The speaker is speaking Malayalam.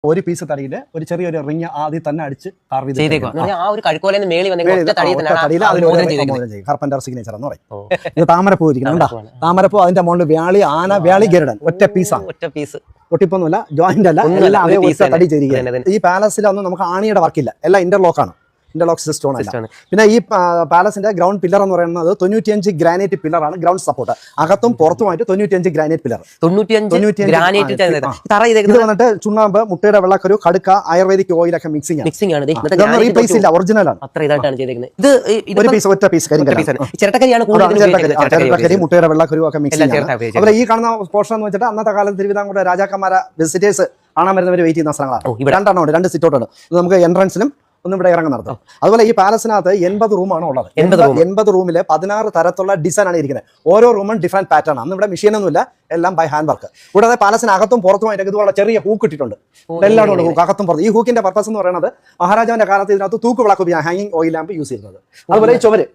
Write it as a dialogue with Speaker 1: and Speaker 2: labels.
Speaker 1: ഒരു പീസ് തടിയിൽ ഒരു ചെറിയൊരു റിങ് ആദ്യം തന്നെ അടിച്ച് കാർവ് കാർപ്പന്റർ സിഗ്നേച്ചർ എന്ന് പറയും. ഇത് താമരപ്പൂ ഇരിക്കുന്നുണ്ടോ? താമരപ്പൂ, അതിന്റെ മുകളിൽ വ്യാളി, ആന, വ്യാളി, ഗരുഡൻ, ഒറ്റ പീസാണ്. ഒട്ടിപ്പൊന്നുമില്ല, ജോയിന്റ് അല്ല, എല്ലാം അതേ ഒറ്റ തടി ചെയ്തിരിക്കുന്നത്. ഈ പാലസിലൊന്നും നമുക്ക് ആണിയുടെ വർക്കില്ല, എല്ലാം ഇന്റർലോക്കാണ്. ഇന്റർലോക്ക് സിസ്റ്റം അല്ല. പിന്നെ ഈ പാലസിന്റെ ഗ്രൗണ്ട് പില്ലർ എന്ന് പറയുന്നത് 95 ഗ്രാനൈറ്റ് പില്ലറാണ്. ഗ്രൗണ്ട് സപ്പോർട്ട് അകത്തും പുറത്തുമായിട്ട് 95 ഗ്രാനൈറ്റ് പില്ലർ. ഇത് വന്നിട്ട് ചുണ്ണാമ്പ്, മുട്ടയുടെ വെള്ളക്കരു, കടുക്ക, ആയുർവേദിക് ഓയിലൊക്കെ മിക്സിംഗ് ആണ്. റീപ്ലേസ് ഇല്ല, ഒറിജിനൽ ആണ്. ഒരു പീസ്, ഒറ്റ പീസ് ചിരട്ടക്കരി, മുട്ടയുടെ വെള്ളക്കരു ഒക്കെ മിക്സിംഗ് ആണ്. അതുപോലെ ഈ കാണുന്ന പോർഷൻ എന്ന് വെച്ചിട്ട് അന്നത്തെ കാലത്ത് തിരുവിതാംകൂർ രാജാക്കന്മാരെ വിസിറ്റേഴ്സ് കാണാൻ വരുന്നവർ വെയിറ്റ് ചെയ്യുന്ന സ്ഥലങ്ങളാണ്. രണ്ടെണ്ണം ഉണ്ട്, 2 സിറ്റൗട്ടുണ്ട്. നമുക്ക് എൻട്രൻസിലും ഒന്നും ഇവിടെ ഇറങ്ങി നടത്തും. അതുപോലെ ഈ പാലസിനകത്ത് 80 റൂമാണ് ഉള്ളത്. 80 റൂമില് 16 തരത്തിലുള്ള ഡിസൈൻ ആണ് ഇരിക്കുന്നത്. ഓരോ റൂമും ഡിഫറെന്റ് പാറ്റേൺ ആണ്. അന്ന് ഇവിടെ മെഷീനൊന്നുമില്ല, എല്ലാം ബൈ ഹാൻഡ് വർക്ക്. കൂടാതെ പാലസിനകത്തും പുറത്തുമായിട്ട് ഇതുപോലെ ചെറിയ ഹൂക്ക് ഇട്ടിട്ടുണ്ട്. എല്ലാവരും ഹൂക്ക് അകത്തും പുറത്ത്. ഈ ഹൂക്കിന്റെ പർപ്പസ് എന്ന് പറയുന്നത് മഹാരാജാവിന്റെ കാലത്ത് ഇതിനകത്ത് തൂക്ക് വിളക്ക് ഉപയോഗിക്കാൻ ഹാങ്ങിങ് ഓയിൽ ലാമ്പ് യൂസ് ചെയ്യുന്നത്. അതുപോലെ ഈ ചുവര്